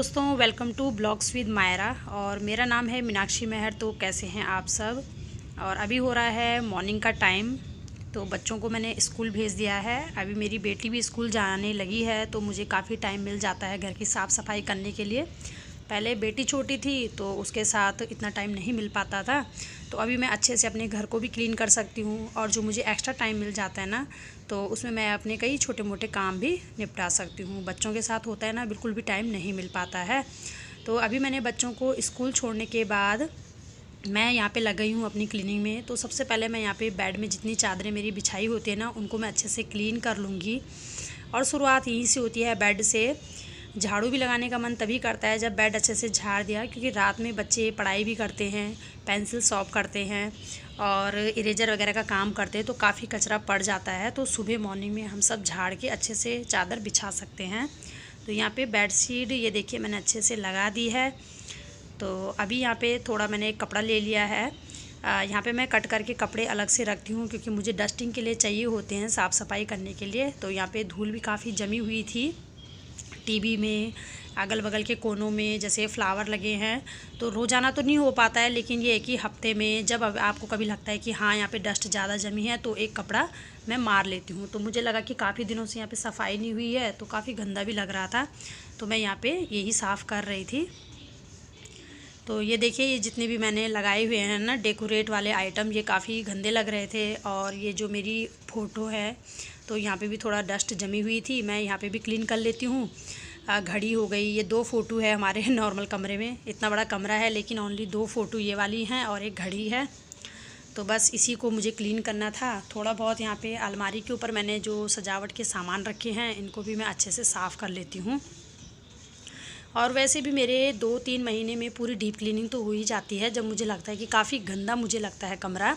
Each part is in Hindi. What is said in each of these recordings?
दोस्तों, welcome to blogs with Myra. और मेरा नाम है मीनाक्षी मेहर। तो कैसे हैं आप सब। और अभी हो रहा है मॉर्निंग का टाइम। तो बच्चों को मैंने स्कूल भेज दिया है। अभी मेरी बेटी भी स्कूल जाने लगी है, तो मुझे काफ़ी टाइम मिल जाता है घर की साफ़ सफाई करने के लिए। पहले बेटी छोटी थी तो उसके साथ इतना टाइम नहीं मिल पाता था, तो अभी मैं अच्छे से अपने घर को भी क्लीन कर सकती हूँ। और जो मुझे एक्स्ट्रा टाइम मिल जाता है ना, तो उसमें मैं अपने कई छोटे मोटे काम भी निपटा सकती हूँ। बच्चों के साथ होता है ना, बिल्कुल भी टाइम नहीं मिल पाता है। तो अभी मैंने बच्चों को स्कूल छोड़ने के बाद मैं यहाँ पे लग गई हूँ अपनी क्लीनिंग में। तो सबसे पहले मैं यहाँ पे बेड में जितनी चादरें मेरी बिछाई होती है ना, उनको मैं अच्छे से क्लीन कर लूँगी। और शुरुआत यहीं से होती है, बेड से। झाड़ू भी लगाने का मन तभी करता है जब बेड अच्छे से झाड़ दिया, क्योंकि रात में बच्चे पढ़ाई भी करते हैं, पेंसिल शॉर्प करते हैं और इरेजर वगैरह का काम करते हैं, तो काफ़ी कचरा पड़ जाता है। तो सुबह मॉर्निंग में हम सब झाड़ के अच्छे से चादर बिछा सकते हैं। तो यहाँ पे बेड शीट ये देखिए मैंने अच्छे से लगा दी है। तो अभी यहाँ पे थोड़ा मैंने एक कपड़ा ले लिया है। यहाँ पे मैं कट करके कपड़े अलग से रखती हूँ, क्योंकि मुझे डस्टिंग के लिए चाहिए होते हैं, साफ़ सफाई करने के लिए। तो यहाँ पे धूल भी काफ़ी जमी हुई थी टीवी में, अगल बगल के कोनों में, जैसे फ्लावर लगे हैं। तो रोज़ाना तो नहीं हो पाता है, लेकिन ये है कि हफ्ते में जब आपको कभी लगता है कि हाँ यहाँ पे डस्ट ज़्यादा जमी है, तो एक कपड़ा मैं मार लेती हूँ। तो मुझे लगा कि काफ़ी दिनों से यहाँ पे सफाई नहीं हुई है, तो काफ़ी गंदा भी लग रहा था, तो मैं यहाँ पे यही साफ़ कर रही थी। तो ये देखिए, ये जितने भी मैंने लगाए हुए हैं ना डेकोरेट वाले आइटम, ये काफ़ी गंदे लग रहे थे। और ये जो मेरी फ़ोटो है, तो यहाँ पे भी थोड़ा डस्ट जमी हुई थी, मैं यहाँ पे भी क्लीन कर लेती हूँ। घड़ी हो गई, ये 2 फ़ोटो है हमारे नॉर्मल कमरे में। इतना बड़ा कमरा है, लेकिन ओनली 2 फ़ोटो ये वाली हैं और एक घड़ी है। तो बस इसी को मुझे क्लीन करना था। थोड़ा बहुत यहाँ पे अलमारी के ऊपर मैंने जो सजावट के सामान रखे हैं, इनको भी मैं अच्छे से साफ़ कर लेती हूँ। और वैसे भी मेरे 2-3 महीने में पूरी डीप क्लीनिंग तो हो ही जाती है, जब मुझे लगता है कि काफ़ी गंदा मुझे लगता है कमरा।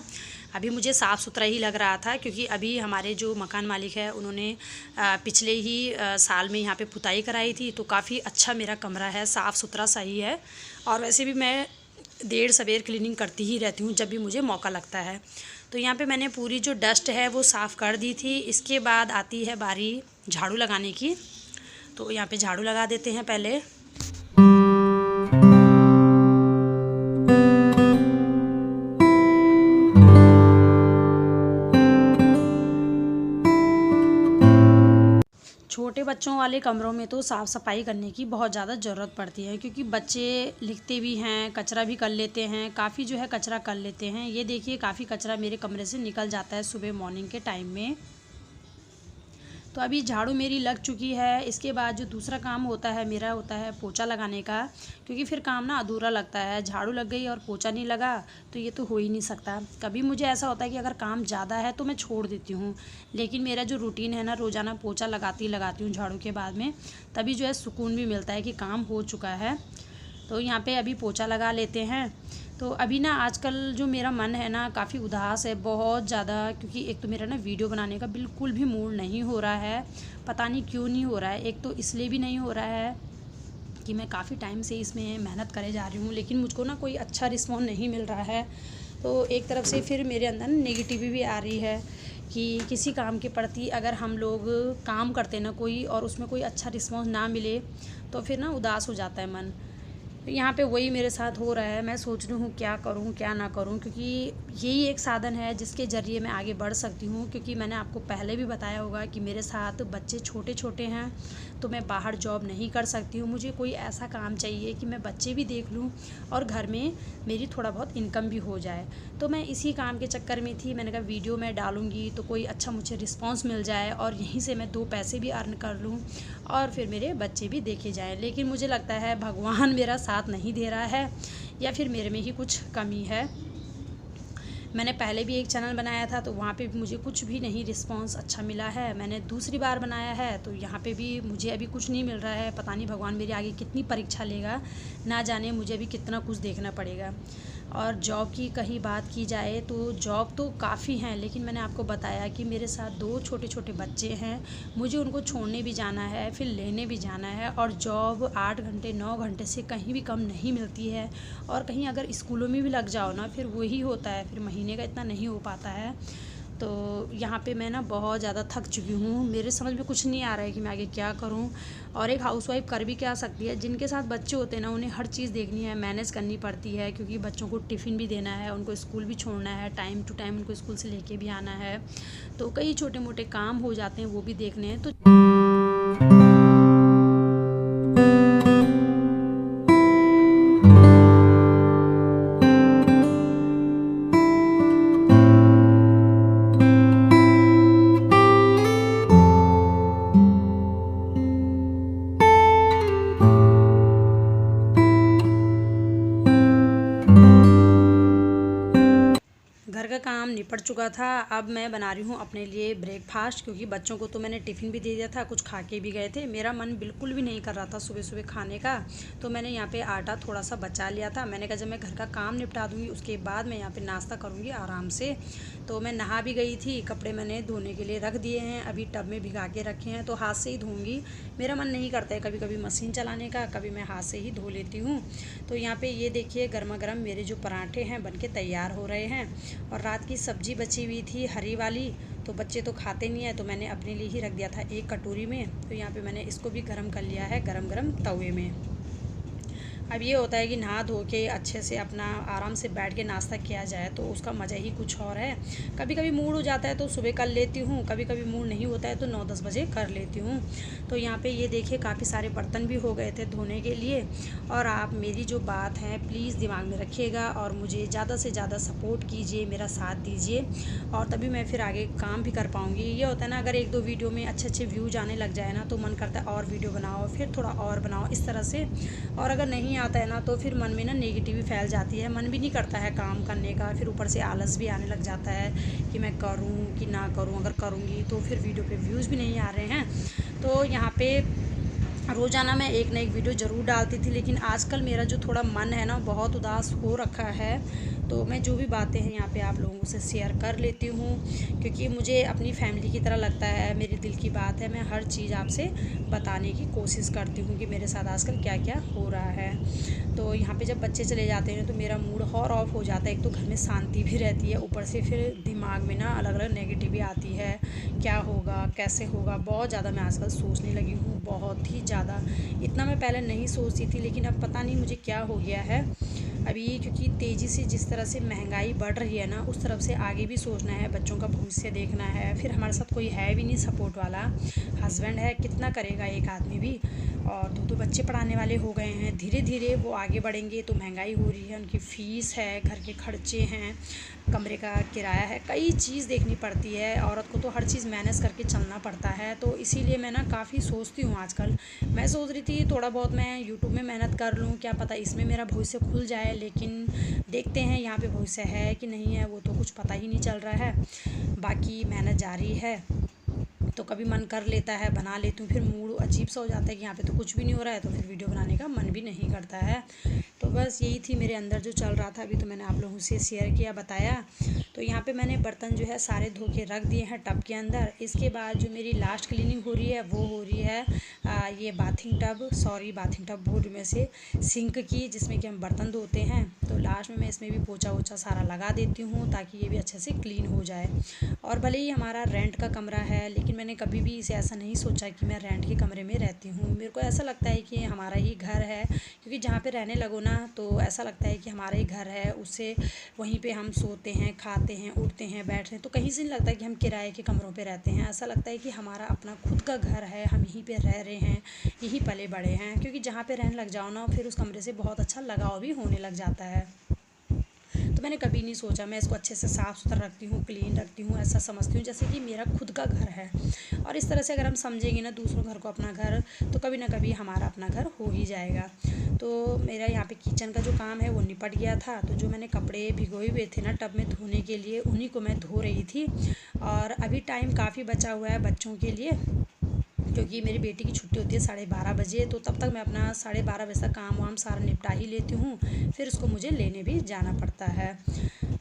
अभी मुझे साफ़ सुथरा ही लग रहा था, क्योंकि अभी हमारे जो मकान मालिक है, उन्होंने पिछले ही साल में यहाँ पे पुताई कराई थी। तो काफ़ी अच्छा मेरा कमरा है, साफ़ सुथरा सही है। और वैसे भी मैं देर सवेर क्लीनिंग करती ही रहती हूँ, जब भी मुझे मौका लगता है। तो यहाँ पे मैंने पूरी जो डस्ट है वो साफ़ कर दी थी। इसके बाद आती है बारी झाड़ू लगाने की। तो यहाँ पे झाड़ू लगा देते हैं पहले। छोटे बच्चों वाले कमरों में तो साफ़ सफाई करने की बहुत ज़्यादा ज़रूरत पड़ती है, क्योंकि बच्चे लिखते भी हैं, कचरा भी कर लेते हैं, काफ़ी जो है कचरा कर लेते हैं। ये देखिए, काफ़ी कचरा मेरे कमरे से निकल जाता है सुबह मॉर्निंग के टाइम में। तो अभी झाड़ू मेरी लग चुकी है। इसके बाद जो दूसरा काम होता है मेरा, होता है पोछा लगाने का, क्योंकि फिर काम ना अधूरा लगता है। झाड़ू लग गई और पोछा नहीं लगा, तो ये तो हो ही नहीं सकता। कभी मुझे ऐसा होता है कि अगर काम ज़्यादा है तो मैं छोड़ देती हूँ, लेकिन मेरा जो रूटीन है ना, रोज़ाना पोछा लगाती हूँ झाड़ू के बाद में, तभी जो है सुकून भी मिलता है कि काम हो चुका है। तो यहाँ पे अभी पोछा लगा लेते हैं। तो अभी ना आजकल जो मेरा मन है ना, काफ़ी उदास है बहुत ज़्यादा, क्योंकि एक तो मेरा ना वीडियो बनाने का बिल्कुल भी मूड नहीं हो रहा है। पता नहीं क्यों नहीं हो रहा है। एक तो इसलिए भी नहीं हो रहा है कि मैं काफ़ी टाइम से इसमें मेहनत करे जा रही हूँ, लेकिन मुझको ना कोई अच्छा रिस्पॉन्स नहीं मिल रहा है। तो एक तरफ से फिर मेरे अंदर नेगेटिविटी भी आ रही है कि किसी काम के प्रति अगर हम लोग काम करते ना कोई, और उसमें कोई अच्छा रिस्पॉन्स ना मिले, तो फिर ना उदास हो जाता है मन। तो यहाँ पे वही मेरे साथ हो रहा है। मैं सोच रही हूँ क्या करूँ क्या ना करूँ, क्योंकि यही एक साधन है जिसके ज़रिए मैं आगे बढ़ सकती हूँ। क्योंकि मैंने आपको पहले भी बताया होगा कि मेरे साथ बच्चे छोटे छोटे हैं, तो मैं बाहर जॉब नहीं कर सकती हूँ। मुझे कोई ऐसा काम चाहिए कि मैं बच्चे भी देख लूँ और घर में मेरी थोड़ा बहुत इनकम भी हो जाए। तो मैं इसी काम के चक्कर में थी। मैंने कहा वीडियो मैं डालूँगी तो कोई अच्छा मुझे रिस्पॉन्स मिल जाए, और यहीं से मैं 2 पैसे भी अर्न कर लूँ, और फिर मेरे बच्चे भी देखे जाएँ। लेकिन मुझे लगता है भगवान मेरा साथ नहीं दे रहा है, या फिर मेरे में ही कुछ कमी है। मैंने पहले भी एक चैनल बनाया था, तो वहाँ पे भी मुझे कुछ भी नहीं रिस्पांस अच्छा मिला है। मैंने दूसरी बार बनाया है, तो यहाँ पे भी मुझे अभी कुछ नहीं मिल रहा है। पता नहीं भगवान मेरे आगे कितनी परीक्षा लेगा, ना जाने मुझे अभी कितना कुछ देखना पड़ेगा। और जॉब की कहीं बात की जाए तो जॉब तो काफ़ी हैं, लेकिन मैंने आपको बताया कि मेरे साथ 2 छोटे छोटे बच्चे हैं। मुझे उनको छोड़ने भी जाना है, फिर लेने भी जाना है, और जॉब 8 घंटे 9 घंटे से कहीं भी कम नहीं मिलती है। और कहीं अगर स्कूलों में भी लग जाओ ना, फिर वही होता है, फिर महीने का इतना नहीं हो पाता है। तो यहाँ पे मैं ना बहुत ज़्यादा थक चुकी हूँ, मेरे समझ में कुछ नहीं आ रहा है कि मैं आगे क्या करूँ। और एक हाउसवाइफ़ कर भी क्या सकती है, जिनके साथ बच्चे होते हैं ना उन्हें हर चीज़ देखनी है, मैनेज करनी पड़ती है, क्योंकि बच्चों को टिफ़िन भी देना है, उनको स्कूल भी छोड़ना है, टाइम टू टाइम उनको स्कूल से लेके भी आना है। तो कई छोटे मोटे काम हो जाते हैं, वो भी देखने हैं। तो घर का काम निपट चुका था। अब मैं बना रही हूँ अपने लिए ब्रेकफास्ट, क्योंकि बच्चों को तो मैंने टिफ़िन भी दे दिया था, कुछ खा के भी गए थे। मेरा मन बिल्कुल भी नहीं कर रहा था सुबह सुबह खाने का, तो मैंने यहाँ पे आटा थोड़ा सा बचा लिया था। मैंने कहा जब मैं घर का काम निपटा दूँगी उसके बाद मैं यहाँ पे नाश्ता करूँगी आराम से। तो मैं नहा भी गई थी, कपड़े मैंने धोने के लिए रख दिए हैं, अभी टब में भिगा के रखे हैं, तो हाथ से ही धोऊँगी। मेरा मन नहीं करता है कभी कभी मशीन चलाने का, कभी मैं हाथ से ही धो लेती हूँ। तो यहाँ पे ये देखिए गर्मा गर्म मेरे जो पराठे हैं बनके तैयार हो रहे हैं। और रात की सब्ज़ी बची हुई थी हरी वाली, तो बच्चे तो खाते नहीं है, तो मैंने अपने लिए ही रख दिया था एक कटोरी में। तो यहाँ पे मैंने इसको भी गर्म कर लिया है गरम गरम तवे में। अब ये होता है कि नहा धो के अच्छे से अपना आराम से बैठ के नाश्ता किया जाए तो उसका मज़ा ही कुछ और है। कभी कभी मूड हो जाता है तो सुबह कर लेती हूँ, कभी कभी मूड नहीं होता है तो 9-10 बजे कर लेती हूँ। तो यहाँ पे ये देखिए काफ़ी सारे बर्तन भी हो गए थे धोने के लिए। और आप मेरी जो बात है प्लीज़ दिमाग में रखिएगा और मुझे ज़्यादा से ज़्यादा सपोर्ट कीजिए, मेरा साथ दीजिए, और तभी मैं फिर आगे काम भी कर पाऊँगी। ये होता है ना, अगर 1-2 वीडियो में अच्छे अच्छे व्यूज आने लग जाए ना तो मन करता है और वीडियो बनाओ, फिर थोड़ा और बनाओ, इस तरह से। और अगर नहीं आता है ना तो फिर मन में ना नेगेटिव फैल जाती है, मन भी नहीं करता है काम करने का, फिर ऊपर से आलस भी आने लग जाता है कि मैं करूं कि ना करूं, अगर करूंगी तो फिर वीडियो पे व्यूज़ भी नहीं आ रहे हैं। तो यहाँ पे रोज़ाना मैं एक ना एक वीडियो ज़रूर डालती थी, लेकिन आजकल मेरा जो थोड़ा मन है ना बहुत उदास हो रखा है। तो मैं जो भी बातें हैं यहाँ पे आप लोगों से शेयर कर लेती हूँ, क्योंकि मुझे अपनी फैमिली की तरह लगता है, मेरे दिल की बात है, मैं हर चीज़ आपसे बताने की कोशिश करती हूँ कि मेरे साथ आजकल क्या क्या हो रहा है। तो यहाँ पे जब बच्चे चले जाते हैं तो मेरा मूड और ऑफ हो जाता है। एक तो घर में शांति भी रहती है, ऊपर से फिर दिमाग में ना अलग अलग नेगेटिव आती है, क्या होगा कैसे होगा। बहुत ज़्यादा मैं आजकल सोचने लगी हूँ, बहुत ही ज़्यादा। इतना मैं पहले नहीं सोचती थी, लेकिन अब पता नहीं मुझे क्या हो गया है अभी, क्योंकि तेज़ी से जिस तरह से महंगाई बढ़ रही है ना उस तरफ से आगे भी सोचना है, बच्चों का भविष्य देखना है। फिर हमारे साथ कोई है भी नहीं सपोर्ट वाला, हस्बैंड है, कितना करेगा एक आदमी भी, और 2-2 बच्चे पढ़ाने वाले हो गए हैं। धीरे धीरे वो आगे बढ़ेंगे तो महंगाई हो रही है, उनकी फ़ीस है, घर के खर्चे हैं, कमरे का किराया है, कई चीज़ देखनी पड़ती है। औरत को तो हर चीज़ मैनेज करके चलना पड़ता है। तो इसीलिए मैं ना काफ़ी सोचती हूँ आजकल। मैं सोच रही थी थोड़ा बहुत मैं यूट्यूब में मेहनत कर लूँ, क्या पता इसमें मेरा भविष्य खुल जाए, लेकिन देखते हैं यहाँ पे भविष्य है कि नहीं है, वो तो कुछ पता ही नहीं चल रहा है। बाकी मेहनत जारी है। तो कभी मन कर लेता है बना लेती हूँ, फिर मूड अजीब सा हो जाता है कि यहाँ पे तो कुछ भी नहीं हो रहा है, तो फिर वीडियो बनाने का मन भी नहीं करता है। तो बस यही थी मेरे अंदर जो चल रहा था, अभी तो मैंने आप लोगों से शेयर किया, बताया। तो यहाँ पे मैंने बर्तन जो है सारे धो के रख दिए हैं टब के अंदर। इसके बाद जो मेरी लास्ट क्लीनिंग हो रही है वो हो रही है ये बाथिंग टब बोर्ड में से सिंक की, जिसमें कि हम बर्तन धोते हैं। तो लास्ट में मैं इसमें भी पोछा वोछा सारा लगा देती हूँ ताकि ये भी अच्छे से क्लीन हो जाए। और भले ही हमारा रेंट का कमरा है, लेकिन मैंने कभी भी इसे ऐसा नहीं सोचा कि मैं रेंट के कमरे में रहती हूँ। मेरे को ऐसा लगता है कि हमारा ही घर है, क्योंकि जहाँ पे रहने लगो ना तो ऐसा लगता है कि हमारा ही घर है, उससे वहीं पे हम सोते हैं, खाते हैं, उठते हैं, बैठते हैं। तो कहीं से नहीं लगता कि हम किराए के कमरों पे रहते हैं, ऐसा लगता है कि हमारा अपना खुद का घर है, हम यहीं पे रह रहे हैं, यहीं पले बड़े हैं। क्योंकि जहाँ पे रहने लग जाओ ना फिर उस कमरे से बहुत अच्छा लगाव भी होने लग जाता है। तो मैंने कभी नहीं सोचा, मैं इसको अच्छे से साफ़ सुथरा रखती हूँ, क्लीन रखती हूँ, ऐसा समझती हूँ जैसे कि मेरा खुद का घर है। और इस तरह से अगर हम समझेंगे ना दूसरों घर को अपना घर, तो कभी ना कभी हमारा अपना घर हो ही जाएगा। तो मेरा यहाँ पे किचन का जो काम है वो निपट गया था। तो जो मैंने कपड़े भिगोए हुए थे ना टब में धोने के लिए, उन्हीं को मैं धो रही थी। और अभी टाइम काफ़ी बचा हुआ है बच्चों के लिए, क्योंकि मेरी बेटी की छुट्टी होती है 12:30 बजे। तो तब तक मैं अपना 12:30 बजे तक काम वाम सारा निपटा ही लेती हूँ, फिर उसको मुझे लेने भी जाना पड़ता है।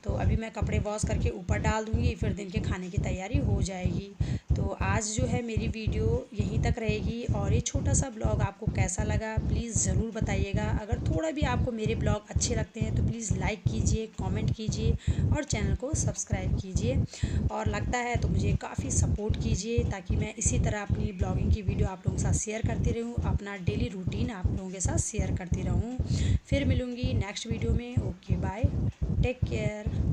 तो अभी मैं कपड़े वॉश करके ऊपर डाल दूँगी, फिर दिन के खाने की तैयारी हो जाएगी। तो आज जो है मेरी वीडियो यहीं तक रहेगी, और ये छोटा सा ब्लॉग आपको कैसा लगा प्लीज़ ज़रूर बताइएगा। अगर थोड़ा भी आपको मेरे ब्लॉग अच्छे लगते हैं तो प्लीज़ लाइक कीजिए, कमेंट कीजिए और चैनल को सब्सक्राइब कीजिए, और लगता है तो मुझे काफ़ी सपोर्ट कीजिए ताकि मैं इसी तरह अपनी ब्लॉगिंग की वीडियो आप लोगों के साथ शेयर करती रहूँ, अपना डेली रूटीन आप लोगों के साथ शेयर करती रहूँ। फिर मिलूँगी नेक्स्ट वीडियो में। Okay bye, take care.